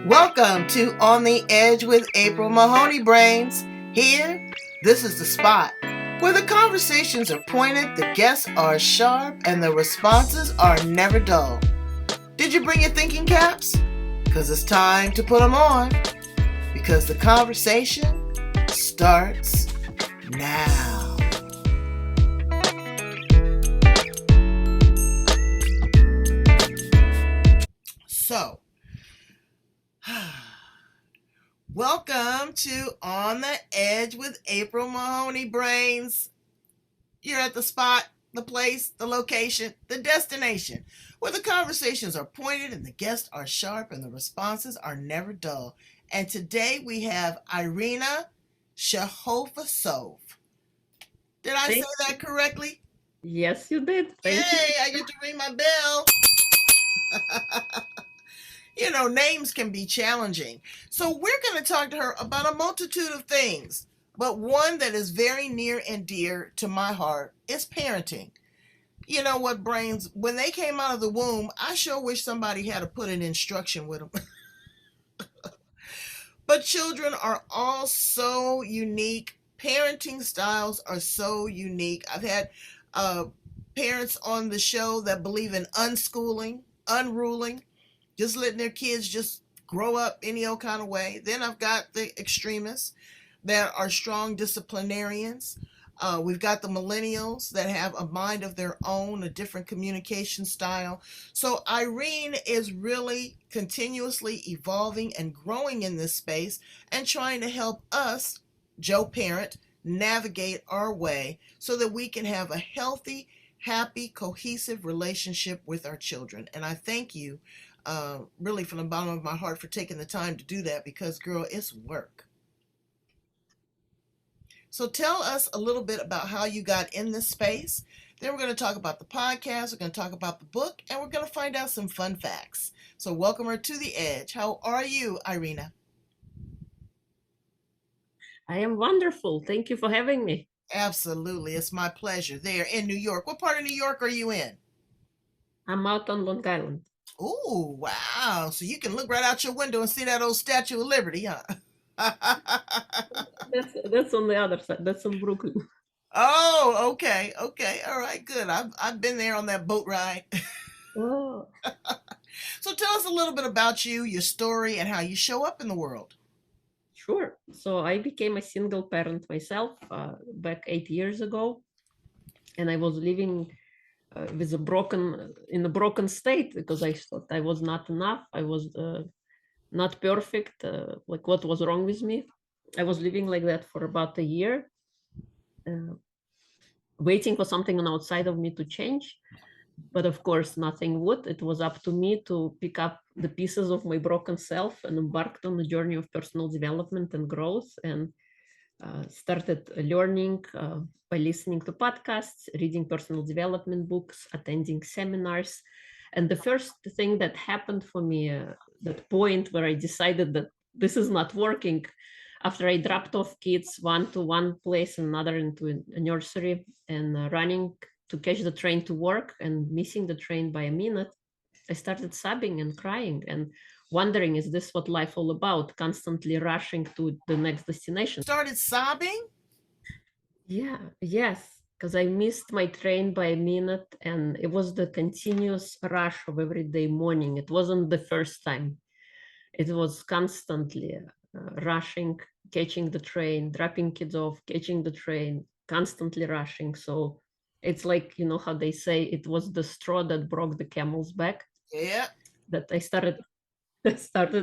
Welcome to On the Edge with April Mahoney Brains. Here, this is the spot where the conversations are pointed, the guests are sharp, and the responses are never dull. Did you bring your thinking caps? Because it's time to put them on. Because the conversation starts now. So, welcome to On the Edge with April Mahoney Brains. You're at the spot, the place, the location, the destination, where the conversations are pointed and the guests are sharp and the responses are never dull. And today we have Irina Shehovsov. Did I say that correctly? Yes, you did. Thank you. Yay, I get to ring my bell. You know, names can be challenging. So we're going to talk to her about a multitude of things. But one that is very near and dear to my heart is parenting. You know what, brains? When they came out of the womb, I sure wish somebody had to put an instruction with them. But children are all so unique. Parenting styles are so unique. I've had parents on the show that believe in unschooling, unruling, just letting their kids just grow up any old kind of way. Then I've got the extremists that are strong disciplinarians. We've got the millennials that have a mind of their own, a different communication style. So Irene is really continuously evolving and growing in this space and trying to help us, Joe Parent, navigate our way so that we can have a healthy, happy, cohesive relationship with our children. And I thank you really from the bottom of my heart for taking the time to do that because, girl, it's work. So tell us a little bit about how you got in this space. Then we're going to talk about the podcast, we're going to talk about the book, and we're going to find out some fun facts. So welcome her to the edge. How are you, Irina? I am wonderful. Thank you for having me. Absolutely. It's my pleasure. There in New York. What part of New York are you in? I'm out on Long Island. Oh, wow. So you can look right out your window and see that old Statue of Liberty, huh? That's on the other side. That's in Brooklyn. Oh, okay. Okay. All right. Good. I've been there on that boat ride. Oh, So tell us a little bit about you, your story, and how you show up in the world. sure. So I became a single parent myself back 8 years ago, and I was living with in a broken state because I thought I was not enough. I was not perfect. Like what was wrong with me? I was living like that for about a year, uh, waiting for something on outside of me to change. But of course, nothing would. It was up to me to pick up the pieces of my broken self and embarked on the journey of personal development and growth, and started learning by listening to podcasts, reading personal development books, attending seminars. And the first thing that happened for me, that point where I decided that this is not working, after I dropped off kids one to one place, another into a nursery, and running to catch the train to work and missing the train by a minute, I started sobbing and crying and wondering, is this what life all about? Constantly rushing to the next destination. Started sobbing? Yeah, yes, because I missed my train by a minute, and it was the continuous rush of everyday morning. It wasn't the first time. It was constantly rushing, catching the train, dropping kids off, catching the train, constantly rushing. So it's like, how they say it was the straw that broke the camel's back, Yeah. that I started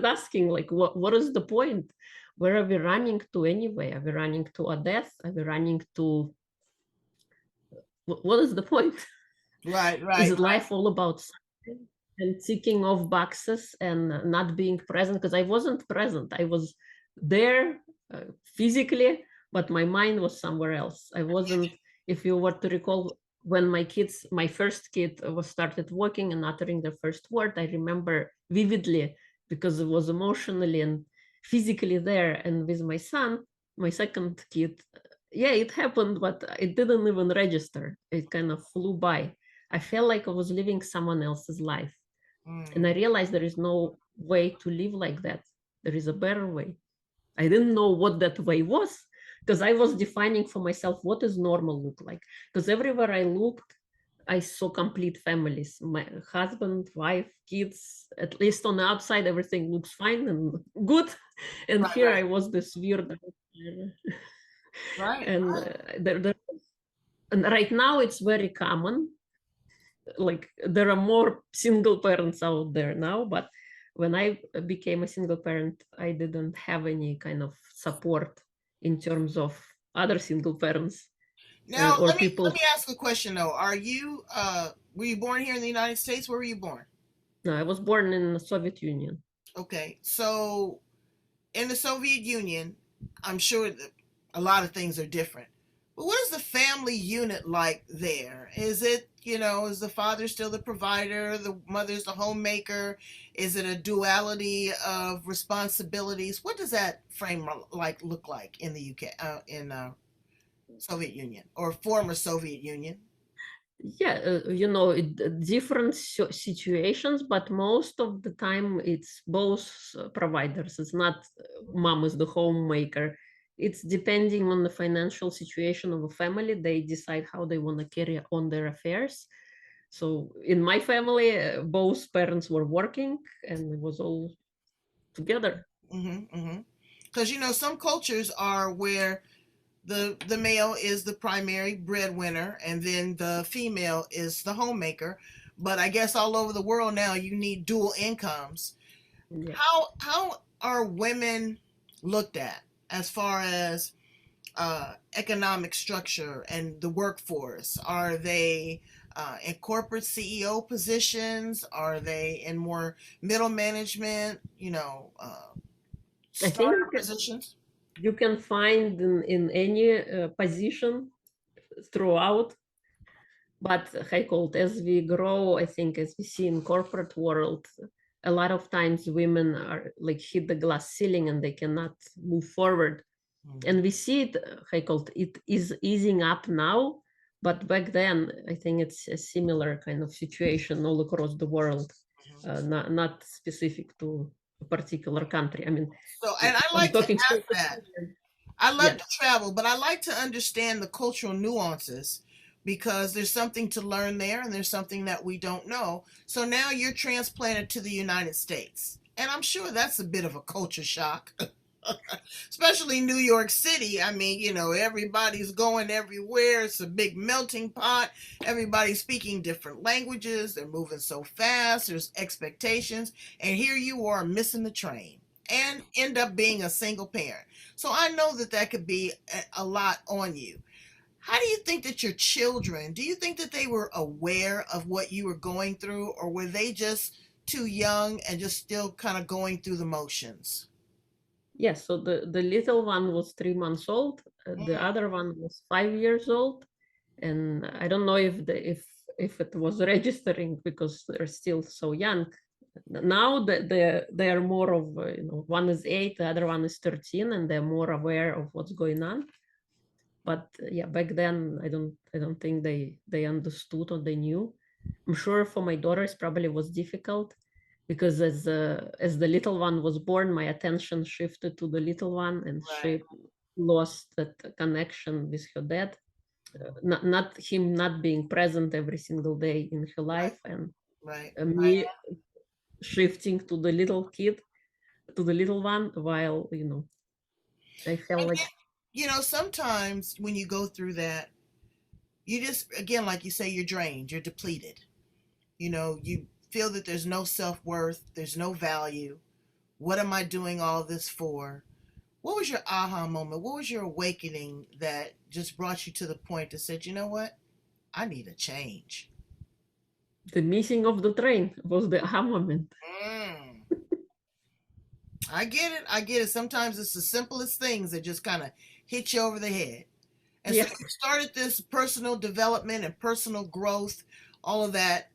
asking, like, what is the point? Where are we running to anyway? Are we running to a death? Are we running to what is the point? Right, Is right. life all about something and ticking off boxes and not being present? Because I wasn't present. I was there physically, but my mind was somewhere else. I wasn't, if you were to recall, when my first kid was started walking and uttering the first word, I remember vividly because it was emotionally and physically there. And with my son, my second kid, yeah, it happened, but it didn't even register. It kind of flew by. I felt like I was living someone else's life. And I Mm. realized there is no way to live like that. There is a better way. I didn't know what that way was because I was defining for myself what does normal look like. Because everywhere I looked, I saw complete families. My husband, wife, kids, at least on the outside, everything looks fine and good. And Right, here I right, was this weird outsider. right, And right. and right now it's very common. Like there are more single parents out there now, but when I became a single parent, I didn't have any kind of support in terms of other single parents Now or let people. me ask a question though. Are you were you born here in the United States? Where were you born? No, I was born in the Soviet Union. Okay, so in the Soviet Union, I'm sure that a lot of things are different. But what is the family unit like there? Is it, is the father still the provider, the mother's the homemaker? Is it a duality of responsibilities? What does that frame like look like in the UK, in Soviet Union or former Soviet Union? Yeah, different situations, but most of the time it's both providers. It's not mom is the homemaker. It's depending on the financial situation of a family. They decide how they want to carry on their affairs. So in my family, both parents were working and it was all together. Mm-hmm, mm-hmm. Because some cultures are where the male is the primary breadwinner and then the female is the homemaker. But I guess all over the world now you need dual incomes. Yeah. How are women looked at as far as economic structure and the workforce? Are they in corporate CEO positions? Are they in more middle management? I Starter think positions? you can find in any position throughout. But I called as we grow, I think as we see in corporate world, a lot of times women are like hit the glass ceiling and they cannot move forward. Mhm, And we see it, I called it is easing up now, but back then I think it's a similar kind of situation all across the world, mhm. not specific to a particular country. I mean, So, and I I'm like to talking ask that. specifically. I love to Yes. travel, but I like to understand the cultural nuances because there's something to learn there and there's something that we don't know. So now you're transplanted to the United States. And I'm sure that's a bit of a culture shock, especially New York City. I mean, everybody's going everywhere. It's a big melting pot. Everybody's speaking different languages. They're moving so fast. There's expectations. And here you are missing the train and end up being a single parent. So I know that that could be a lot on you. How do you think that your children, do you think that they were aware of what you were going through, or were they just too young and just still kind of going through the motions? Yes, so the little one was 3 months old, the Mm, other one was 5 years old, and I don't know if it was registering because they're still so young. Now they are more of one is 8, the other one is 13, and they're more aware of what's going on. But yeah, back then I don't think they understood or they knew. I'm sure for my daughters probably was difficult because as the little one was born, my attention shifted to the little one, and right, she lost that connection with her dad. Not him not being present every single day in her right, life, and right. me shifting to the little kid, to the little one, while I felt And like sometimes when you go through that, you just, again, like you say, you're drained, you're depleted. You feel that there's no self worth, there's no value. What am I doing all this for? What was your aha moment? What was your awakening that just brought you to the point that said, you know what? I need a change. the missing of the train was the aha moment. Mm, I get it. I get it. Sometimes it's the simplest things that just kind of hit you over the head. And so Yeah. you started this personal development and personal growth, all of that.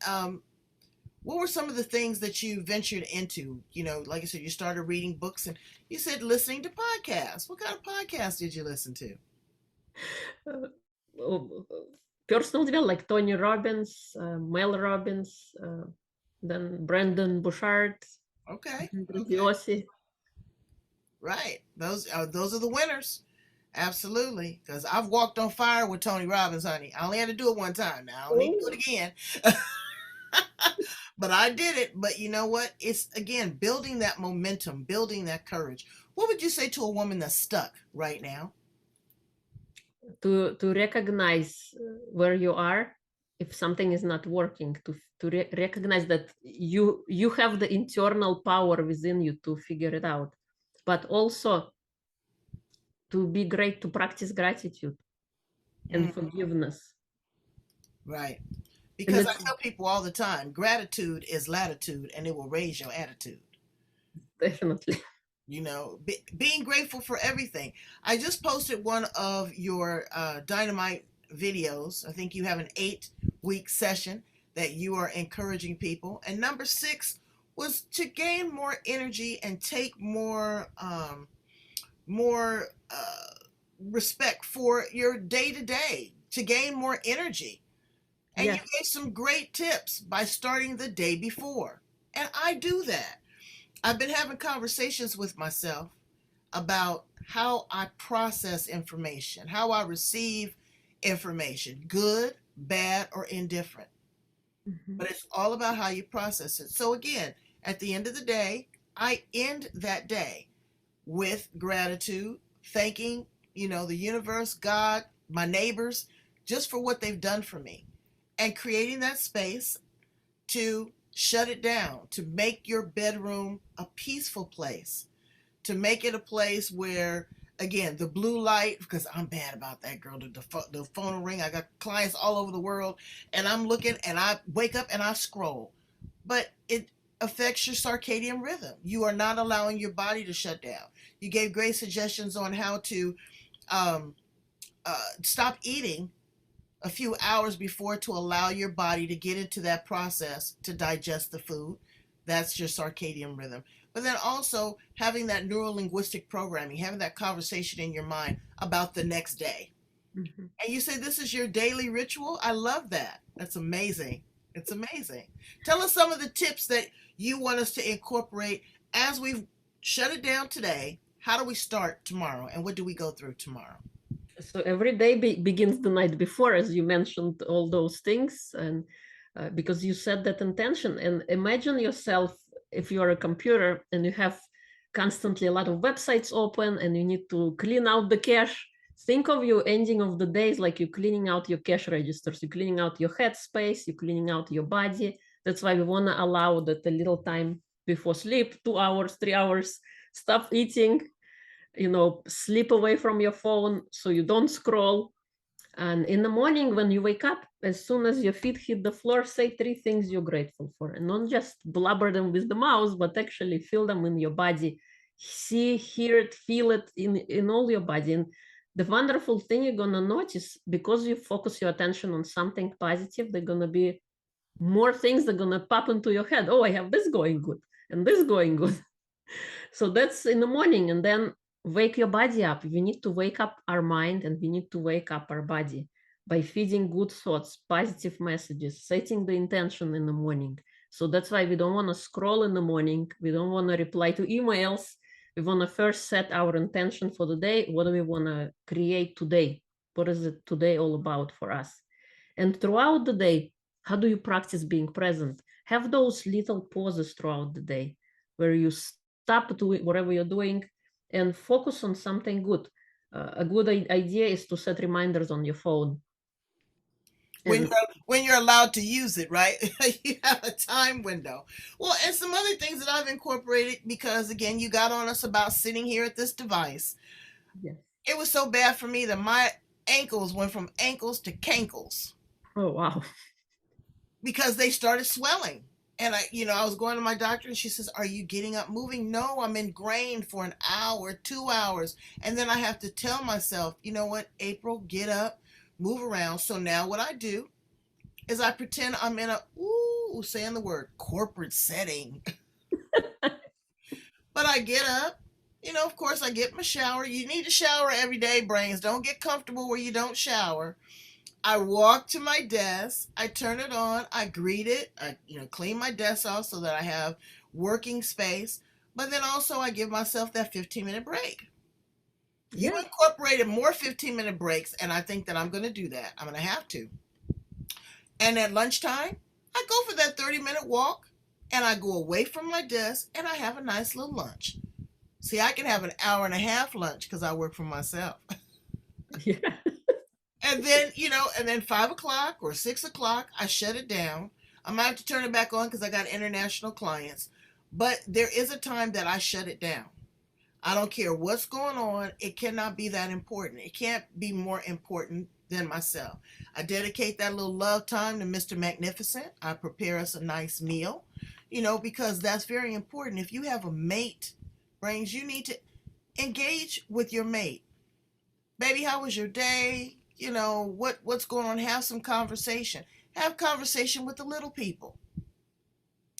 What were some of the things that you ventured into? Like I said, you started reading books and you said listening to podcasts. What kind of podcasts did you listen to? uh, Personal development like Tony Robbins, Mel Robbins, then Brandon Bouchard. Okay. Okay. Grandiose. Right. Those are the winners. Absolutely. Because I've walked on fire with Tony Robbins, honey. I only had to do it one time. Now I don't need to do Oh, it again. But I did it. But you know what? It's again building that momentum, building that courage. What would you say to a woman that's stuck right now? to recognize where you are if something is not working, to recognize that you have the internal power within you to figure it out, but also to be great, to practice gratitude and Mm, forgiveness. right. And Because I it's tell people all the time, gratitude is latitude and it will raise your attitude. definitely. Being grateful for everything. I just posted one of your dynamite videos. I think you have an 8-week session that you are encouraging people. And number 6 was to gain more energy and take more respect for your day to day, to gain more energy. And you Yes. gave some great tips by starting the day before. And I do that. I've been having conversations with myself about how I process information, how I receive information, good, bad, or indifferent. Mhm. But it's all about how you process it. So, again, at the end of the day, I end that day with gratitude, thanking, the universe, God, my neighbors, just for what they've done for me, and creating that space to shut it down, to make your bedroom a peaceful place, to make it a place where, again, the blue light, because I'm bad about that, girl. The phone will ring. I got clients all over the world, and I'm looking, and I wake up and I scroll. But it affects your circadian rhythm. You are not allowing your body to shut down. You gave great suggestions on how to um, stop eating a few hours before to allow your body to get into that process to digest the food. That's your circadian rhythm. But then also having that neuro linguistic programming, having that conversation in your mind about the next day. Mhm. And you say this is your daily ritual. I love that. That's amazing. It's amazing. Tell us some of the tips that you want us to incorporate as we've shut it down today. How do we start tomorrow? And what do we go through tomorrow? So every day begins the night before, as you mentioned all those things, and because you set that intention. And imagine yourself, if you are a computer and you have constantly a lot of websites open and you need to clean out the cache. Think of your ending of the days like you're cleaning out your cache registers, you're cleaning out your head space, you're cleaning out your body. That's why we want to allow that a little time before sleep, 2 hours, 3 hours. Stop eating, sleep away from your phone so you don't scroll. And in the morning, when you wake up, as soon as your feet hit the floor, say 3 things you're grateful for. And not just blubber them with the mouth, but actually feel them in your body. See, hear it, feel it in all your body. And the wonderful thing you're going to notice, because you focus your attention on something positive, they're going to be more things that are going to pop into your head. Oh, I have this going good and this going good. So that's in the morning. And then wake your body up. We need to wake up our mind and we need to wake up our body by feeding good thoughts, positive messages, setting the intention in the morning. So that's why we don't want to scroll in the morning. We don't want to reply to emails. We want to first set our intention for the day. What do we want to create today? What is it today all about for us? And throughout the day, how do you practice being present? Have those little pauses throughout the day where you stop doing whatever you're doing and focus on something good. A good idea is to set reminders on your phone. when And you're when you're allowed to use it, right? You have a time window. Well, and some other things that I've incorporated because again, you got on us about sitting here at this device. yes. It was so bad for me that my ankles went from ankles to cankles Oh, wow. because they started swelling. And I was going to my doctor and she says, "Are you getting up moving?" No, I'm ingrained for an hour, 2 hours. And then I have to tell myself, you know what, April, get up, move around. So now what I do is I pretend I'm in saying the word corporate setting. But I get up, of course, I get my shower. You need to shower every day, brains. Don't get comfortable where you don't shower. I walk to my desk, I turn it on, I greet it, I clean my desk off so that I have working space, but then also I give myself that 15-minute break. You Yeah. incorporated more 15-minute breaks, and I think that I'm going to do that. I'm going to have to. And at lunchtime, I go for that 30-minute walk and I go away from my desk and I have a nice little lunch. See, I can have an hour and a half lunch because I work for myself. Yeah. And then, and then 5 o'clock or 6 o'clock, I shut it down. I might have to turn it back on because I got international clients. But there is a time that I shut it down. I don't care what's going on. It cannot be that important. It can't be more important than myself. I dedicate that little love time to Mr. Magnificent. I prepare us a nice meal, because that's very important. If you have a mate, brains, you need to engage with your mate. Baby, how was your day? What's going on? Have some conversation. Have conversation with the little people.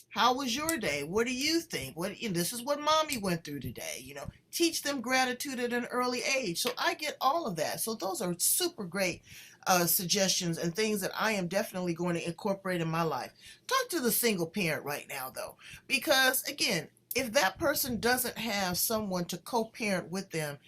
How was your day? What do you think? This is what mommy went through today. Teach them gratitude at an early age. So I get all of that. So those are super great suggestions and things that I am definitely going to incorporate in my life. Talk to the single parent right now, though, because again, if that person doesn't have someone to co-parent with them,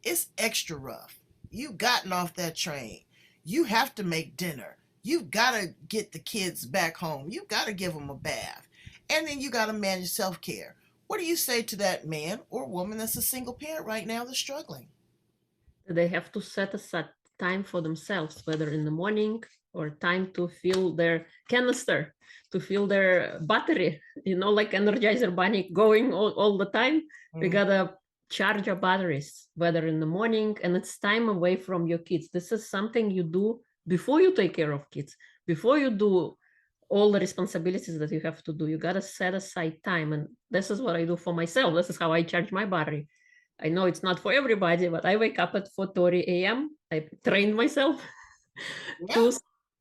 it's extra rough. You've gotten off that train. You have to make dinner. You've got to get the kids back home. You've got to give them a bath. And then you got to manage self-care. What do you say to that man or woman that's a single parent right now that's struggling? They have to set aside time for themselves, whether in the morning or time to fill their canister, to fill their battery, like Energizer Bunny going all the time. We gotta charge our batteries, whether in the morning, and it's time away from your kids. This is something you do before you take care of kids, before you do all the responsibilities that you have to do. You got to set aside time. And this is what I do for myself. This is how I charge my battery. I know it's not for everybody, but I wake up at 4:30 a.m. I train myself Yeah.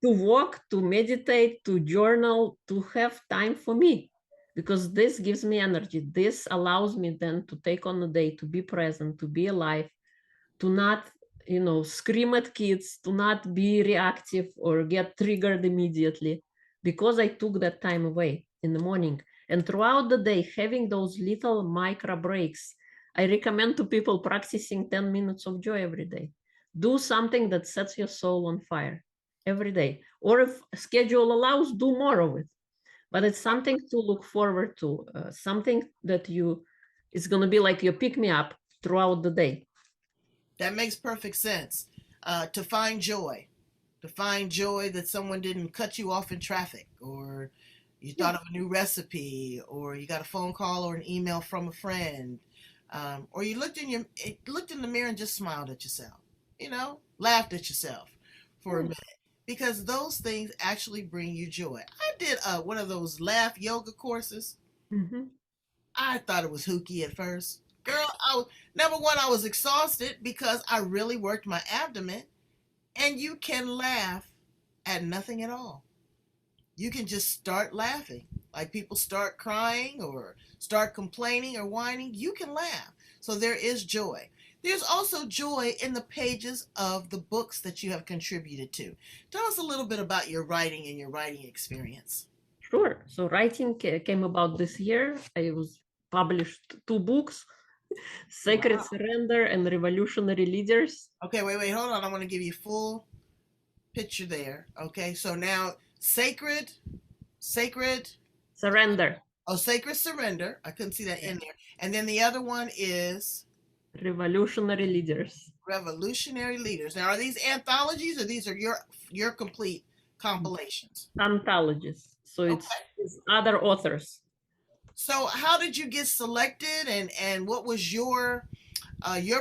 to walk, to meditate, to journal, to have time for me, because this gives me energy. This allows me then to take on the day, to be present, to be alive, to not scream at kids, to not be reactive or get triggered immediately, because I took that time away in the morning. And throughout the day, having those little micro breaks, I recommend to people practicing 10 minutes of joy every day. Do something that sets your soul on fire every day. Or if schedule allows, do more of it. But it's something to look forward to, something that it's going to be like your pick me up throughout the day. That makes perfect sense. To find joy. To find joy that someone didn't cut you off in traffic, or you thought of a new recipe, or you got a phone call or an email from a friend, or you looked in the mirror and just smiled at yourself, laughed at yourself for a minute, because those things actually bring you joy. I did one of those laugh yoga courses. Mm-hmm. I thought it was hooky at first. Girl, number one, I was exhausted because I really worked my abdomen, and you can laugh at nothing at all. You can just start laughing. Like people start crying or start complaining or whining, you can laugh. So there is joy. There's also joy in the pages of the books that you have contributed to. Tell us a little bit about your writing and your writing experience. Sure. So writing came about this year. I was published 2 books, Sacred Wow. Surrender and Revolutionary Leaders. Okay, wait, hold on. I want to give you a full picture there. Okay, so now sacred Surrender. sacred surrender. I couldn't see that in there. And then the other one is Revolutionary Leaders. revolutionary leaders. Now, are these anthologies or these are your complete compilations? Anthologies. So it's other authors. So how did you get selected, and what was your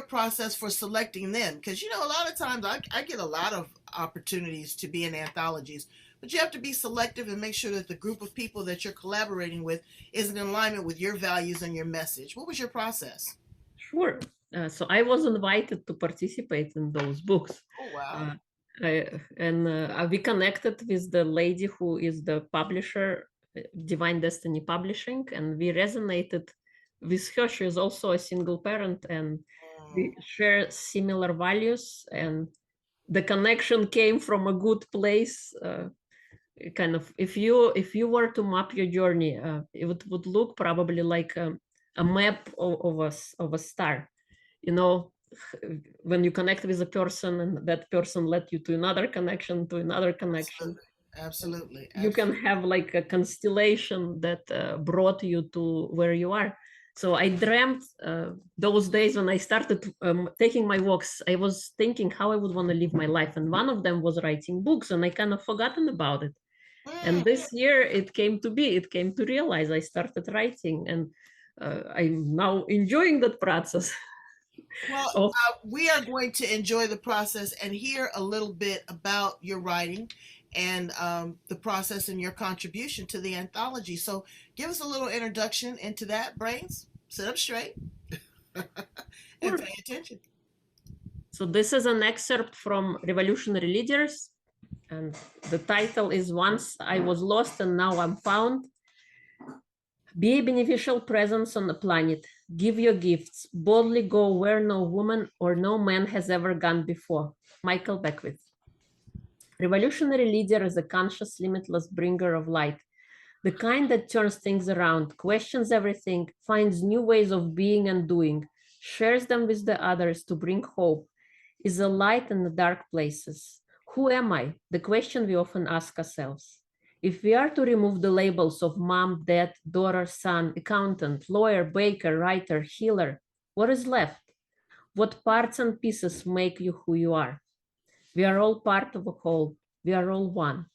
process for selecting them? Because a lot of times I get a lot of opportunities to be in anthologies, but you have to be selective and make sure that the group of people that you're collaborating with is in alignment with your values and your message. What was your process? Sure. So I was invited to participate in those books. Oh, wow. We connected with the lady who is the publisher, Divine Destiny Publishing, and we resonated with her. She is also a single parent, and we share similar values, and the connection came from a good place. kind of, if you were to map your journey, it would look probably like a map of a star. You know, when you connect with a person and that person led you to another connection, to another connection, Absolutely. you can have like a constellation that brought you to where you are. So I dreamt those days when I started taking my walks. I was thinking how I would want to live my life, and one of them was writing books, and I kind of forgotten about it. And this year it came to be, it came to realize. I started writing, and I'm now enjoying that process. Well, Of we are going to enjoy the process and hear a little bit about your writing and the process and your contribution to the anthology. So, give us a little introduction into that, Brains. Sit up straight and course. pay attention. So this is an excerpt from Revolutionary Leaders, and the title is Once I Was Lost and Now I'm Found. Be a beneficial presence on the planet. Give your gifts. Boldly go where no woman or no man has ever gone before. Michael Beckwith. Revolutionary leader is a conscious, limitless bringer of light, the kind that turns things around, questions everything, finds new ways of being and doing, shares them with the others to bring hope, is a light in the dark places. Who am I? The question we often ask ourselves. If we are to remove the labels of mom, dad, daughter, son, accountant, lawyer, baker, writer, healer, what is left? What parts and pieces make you who you are? We are all part of a whole. We are all one.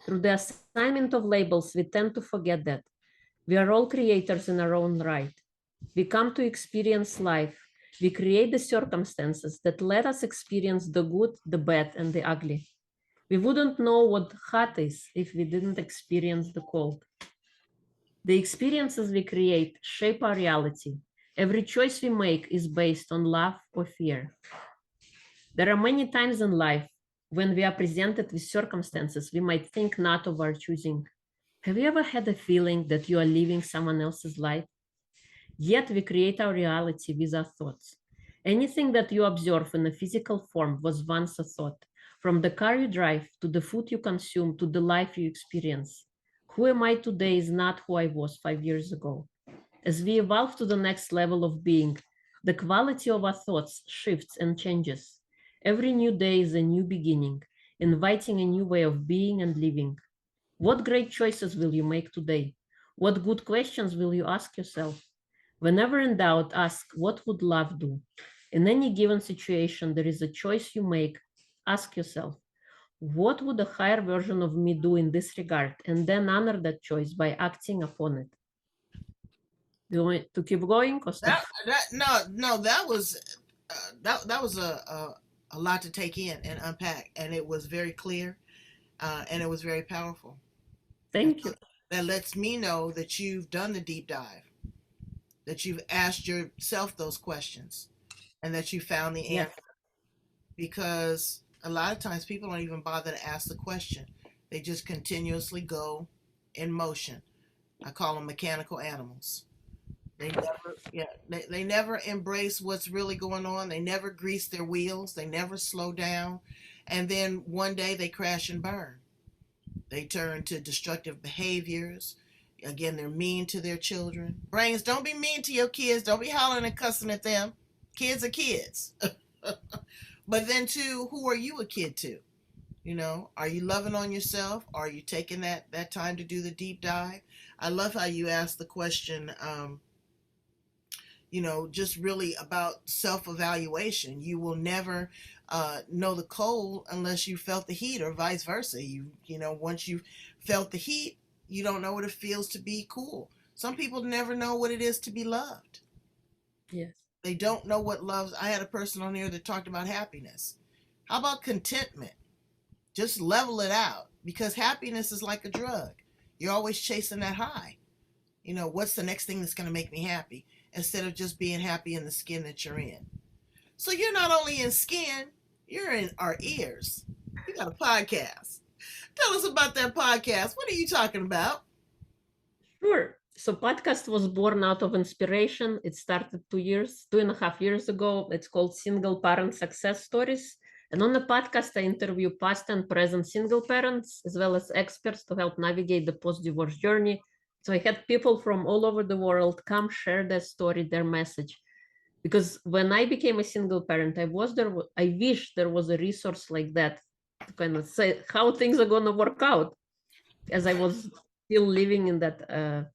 Through the assignment of labels, we tend to forget that. We are all creators in our own right. We come to experience life. We create the circumstances that let us experience the good, the bad, and the ugly. We wouldn't know what hot is if we didn't experience the cold. The experiences we create shape our reality. Every choice we make is based on love or fear. There are many times in life when we are presented with circumstances we might think not of our choosing. Have you ever had a feeling that you are living someone else's life? Yet we create our reality with our thoughts. Anything that you observe in a physical form was once a thought. From the car you drive, to the food you consume, to the life you experience. Who am I today is not who I was 5 years ago. As we evolve to the next level of being, the quality of our thoughts shifts and changes. Every new day is a new beginning, inviting a new way of being and living. What great choices will you make today? What good questions will you ask yourself? Whenever in doubt, ask, what would love do? In any given situation, there is a choice you make. Ask yourself, what would a higher version of me do in this regard? And then honor that choice by acting upon it. Do you want to keep going or stop? No, that was that was a lot to take in and unpack, and it was very clear, and it was very powerful. Thank you. That lets me know that you've done the deep dive, that you've asked yourself those questions, and that you found the Yes. answer. Because a lot of times people don't even bother to ask the question; they just continuously go in motion. I call them mechanical animals. They never embrace what's really going on. They never grease their wheels. They never slow down. And then one day they crash and burn. They turn to destructive behaviors. Again, they're mean to their children. Brains, don't be mean to your kids. Don't be hollering and cussing at them. Kids are kids. But then, too, who are you a kid to? You know, are you loving on yourself? Are you taking that time to do the deep dive? I love how you asked the question, just really about self evaluation. You will never know the cold unless you felt the heat, or vice versa. Once you've felt the heat, you don't know what it feels to be cool. Some people never know what it is to be loved. Yes. They don't know what loves. I had a person on here that talked about happiness. How about contentment? Just level it out, because happiness is like a drug. You're always chasing that high. What's the next thing that's going to make me happy, instead of just being happy in the skin that you're in. So you're not only in skin, you're in our ears. You got a podcast. Tell us about that podcast. What are you talking about? Sure. So podcast was born out of inspiration. It started 2.5 years ago. It's called Single Parent Success Stories. And on the podcast, I interview past and present single parents, as well as experts to help navigate the post-divorce journey. So I had people from all over the world come share their story, their message. Because when I became a single parent, I wish there was a resource like that to kind of say how things are going to work out, as I was still living in that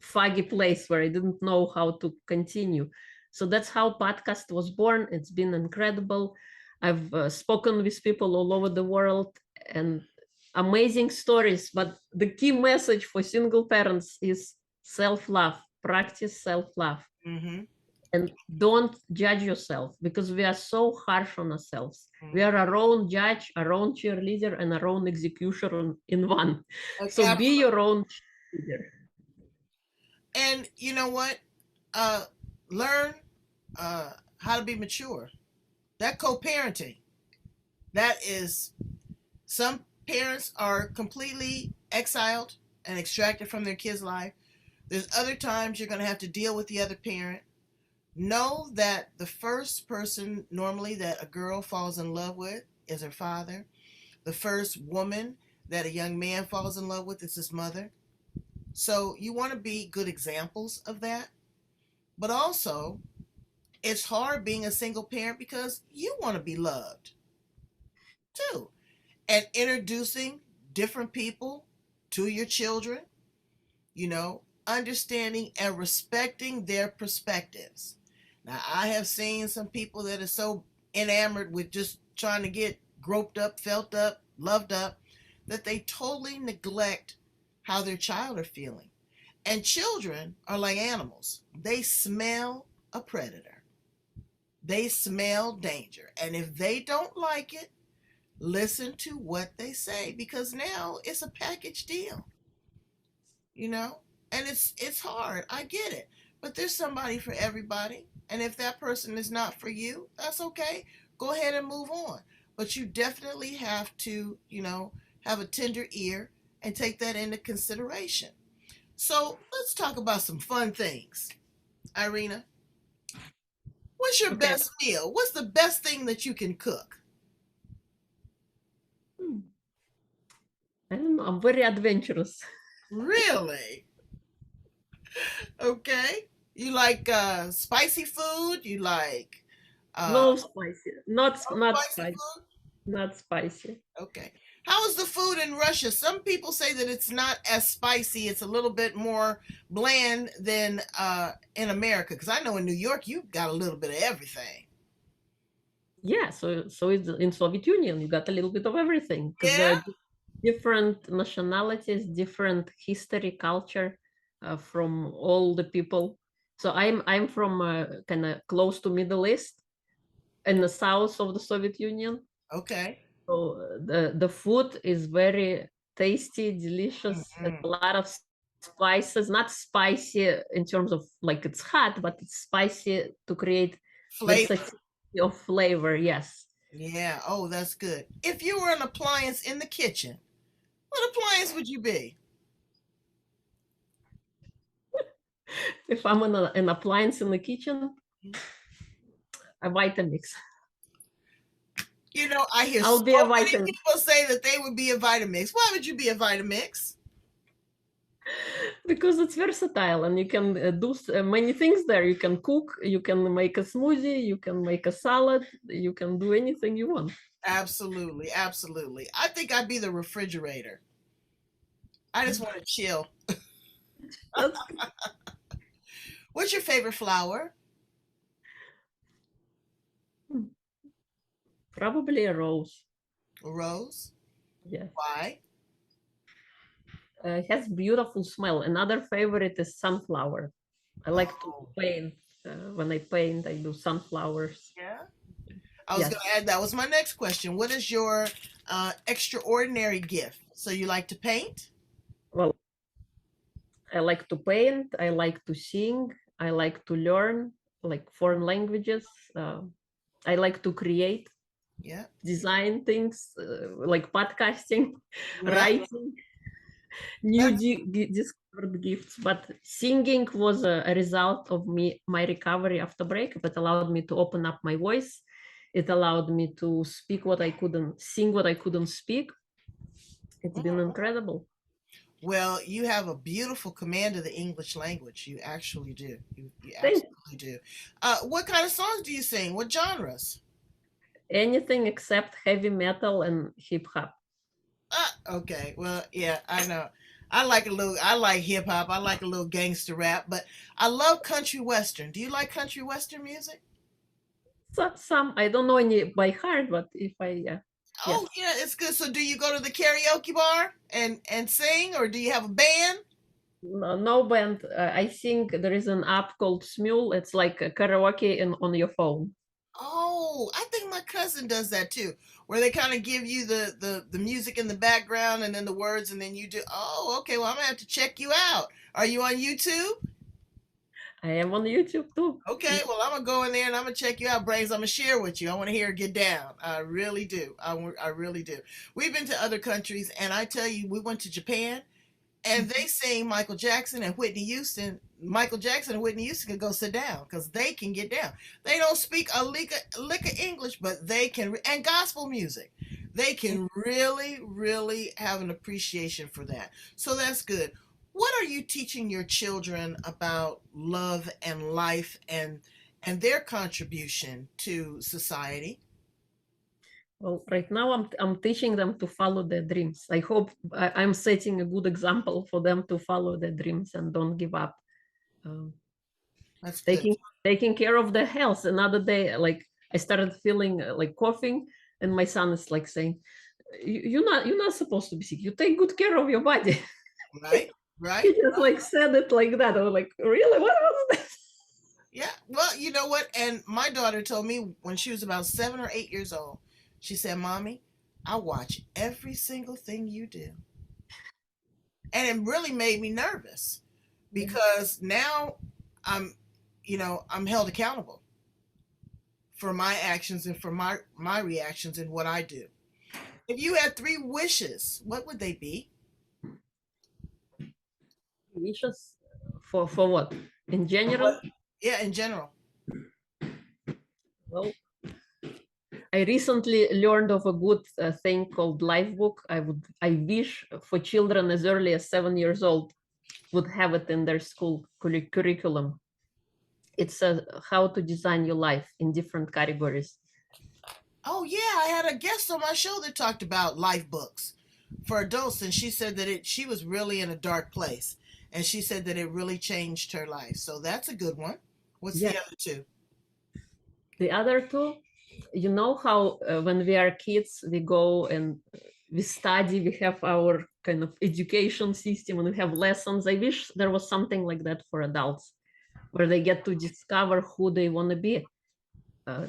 foggy place where I didn't know how to continue. So that's how podcast was born. It's been incredible. I've spoken with people all over the world and amazing stories. But the key message for single parents is self-love. Practice self-love. Mm-hmm. And don't judge yourself, because we are so harsh on ourselves. We are our own judge, our own cheerleader, and our own executioner in one. Okay, So absolutely. be your own cheerleader. And you know what? Learn how to be mature. That co-parenting, that is, some parents are completely exiled and extracted from their kids' life. There's other times you're going to have to deal with the other parent. Know that the first person normally that a girl falls in love with is her father. The first woman that a young man falls in love with is his mother. So you want to be good examples of that. But also, it's hard being a single parent because you want to be loved too. And introducing different people to your children, understanding and respecting their perspectives. Now, I have seen some people that are so enamored with just trying to get groped up, felt up, loved up, that they totally neglect how their child are feeling. And children are like animals. They smell a predator. They smell danger. And if they don't like it, listen to what they say, because now it's a package deal. And it's hard. I get it. But there's somebody for everybody. And if that person is not for you, that's okay. Go ahead and move on. But you definitely have to, have a tender ear and take that into consideration. So let's talk about some fun things. Irina, what's your best meal? What's the best thing that you can cook? I don't know. I'm very adventurous. Really? Okay. You like spicy food? You like No spicy. Not spicy spicy. food? Not spicy. Okay. How is the food in Russia? Some people say that it's not as spicy. It's a little bit more bland than in America. Because I know in New York, you've got a little bit of everything. Yeah, so it's in Soviet Union, you got a little bit of everything, because there Yeah. are different nationalities, different history, culture from all the people. So I'm from kind of close to Middle East, in the south of the Soviet Union. Okay. So the food is very tasty, delicious, and Mm-hmm. a lot of spices. Not spicy in terms of like it's hot, but it's spicy to create Flavor. versatility of flavor. Yes. Yeah. Oh, that's good. If you were an appliance in the kitchen, what appliance would you be? If I'm an appliance in the kitchen, a Vitamix. I hear I'll so be a many Vitamix people say that they would be a Vitamix. Why would you be a Vitamix? because it's versatile and you can do many things there. You can cook, you can make a smoothie, you can make a salad, you can do anything you want. Absolutely, absolutely. I think I'd be the refrigerator. I just want to chill. That's What's your favorite flower? probably a rose. A rose? Yeah. Why? It has beautiful smell. Another favorite is sunflower. I like to Oh, paint. When I paint, I do sunflowers. yeah. I was Yes. going to add, that was my next question. What is your extraordinary gift? So you like to paint? Well, I like to paint. I like to sing. I like to learn like foreign languages. I like to create, Yeah. design things like podcasting, Yeah. writing, new discovered gifts. But singing was a result of my recovery after breakup. It allowed me to open up my voice It allowed me to speak what I couldn't, sing what I couldn't speak. It's been incredible. Well, you have a beautiful command of the English language. You actually do. You Thank absolutely do. What kind of songs do you sing? What genres? anything except heavy metal and hip hop. Okay. Well, yeah, I know. I like hip hop. I like a little gangster rap, but I love country western. Do you like country western music? So, some I don't know any by heart, but if I Oh, yes. yeah, it's good. So do you go to the karaoke bar and sing, or do you have a band? No, no band. I think there is an app called Smule. It's like a karaoke on your phone. Oh, I think my cousin does that too, where they kind of give you the music in the background and then the words, and then you do. Oh, okay. Well, I'm gonna have to check you out. Are you on YouTube? I am on YouTube too. Okay. Well, I'm gonna go in there and I'm gonna check you out, Brains. I'm gonna share with you. I want to hear her get down. I really do. I really do. We've been to other countries, and I tell you, we went to Japan, and they sing Michael Jackson and Whitney Houston. Michael Jackson and Whitney Houston can go sit down because they can get down. They don't speak a lick of English, but they can, and gospel music. They can really, really have an appreciation for that. So that's good. What are you teaching your children about love and life and their contribution to society? Well, right now I'm teaching them to follow their dreams. I hope I'm setting a good example for them to follow their dreams and don't give up. Um, That's good. taking care of their health. Another day, like I started feeling like coughing, and my son is like saying, you're not supposed to be sick. You take good care of your body." Right? Right? He just like said it like that. I was like, really? What was that? Yeah. Well, you know what? And my daughter told me when she was about 7 or 8 years old, she said, Mommy, I watch every single thing you do. And it really made me nervous because now I'm, I'm held accountable for my actions and for my reactions and what I do. If you had three wishes, what would they be? Wishes for what? In What? general? Yeah, in general. Well, I recently learned of a good thing called Life Book. I wish for children as early as 7 years old would have it in their school curriculum. It's how to design your life in different categories. Oh yeah, I had a guest on my show that talked about life books for adults, and she said that she was really in a dark place, and she said that it really changed her life. So that's a good one. What's the Yeah. other two? The other two, you know how when we are kids, we go and we study, we have our kind of education system and we have lessons. I wish there was something like that for adults where they get to discover who they want to be.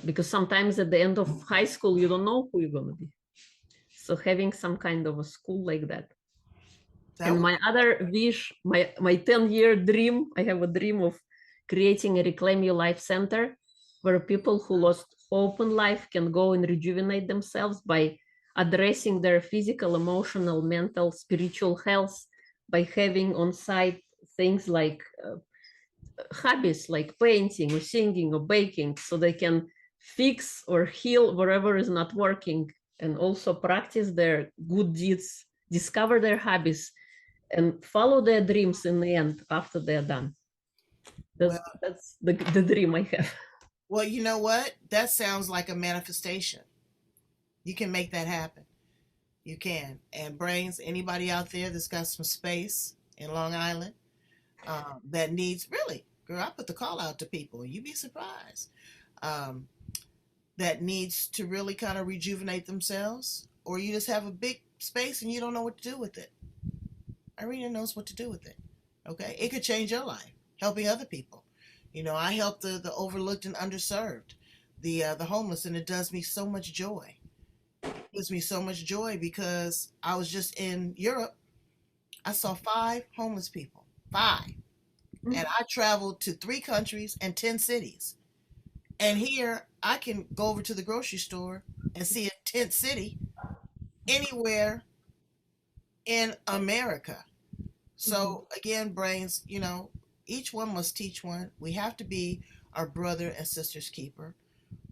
Because sometimes at the end of high school, you don't know who you're going to be. So having some kind of a school like that. That And would my other wish, my 10-year dream, I have a dream of creating a Reclaim Your Life center where people who lost hope in life can go and rejuvenate themselves by addressing their physical, emotional, mental, spiritual health by having on site things like hobbies like painting or singing or baking so they can fix or heal wherever is not working and also practice their good deeds, discover their hobbies and follow their dreams in the end after they're done. well, That's the dream I have. well, you know what? That sounds like a manifestation. You can make that happen. You can. And brains, anybody out there that's got some space in Long Island that needs really, girl, I put the call out to people. You'd be surprised. Um, that needs to really kind of rejuvenate themselves, or you just have a big space and you don't know what to do with it. Irina knows what to do with it. Okay, it could change your life, helping other people. I help the overlooked and underserved, the homeless, and it does me so much joy. It gives me so much joy because I was just in Europe. I saw 5 homeless people, 5, and I traveled to 3 countries and 10 cities. And here I can go over to the grocery store and see a tent city anywhere in America. So again, brains, each one must teach one. We have to be our brother and sister's keeper.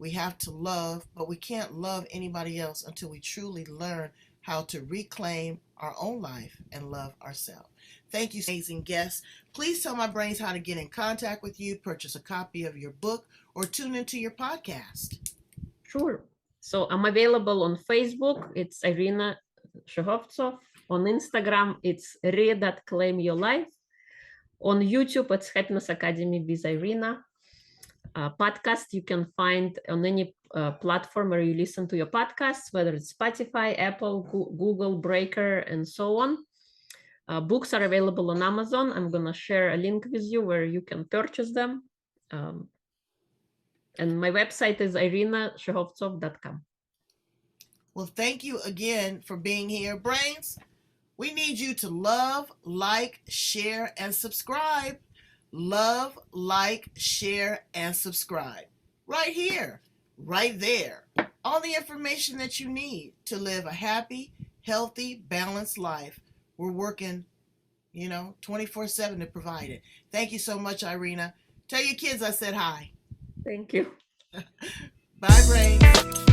We have to love, but we can't love anybody else until we truly learn how to reclaim our own life and love ourselves. Thank you, amazing guests. Please tell my brains how to get in contact with you, purchase a copy of your book, or tune into your podcast. Sure. So I'm available on Facebook. It's Irina Shehovsov. On Instagram, it's re.claimyourlife. On YouTube, it's Happiness Academy with Irina. Podcast you can find on any platform where you listen to your podcasts, whether it's Spotify, Apple, Google, Breaker, and so on. Books are available on Amazon. I'm going to share a link with you where you can purchase them. And my website is irinashehovsov.com. Well, thank you again for being here. Brains, we need you to love, like, share, and subscribe. Love, like, share, and subscribe. Right here, right there. All the information that you need to live a happy, healthy, balanced life. We're working, 24/7 to provide it. Thank you so much, Irina. Tell your kids I said hi. Thank you. Bye, Brains.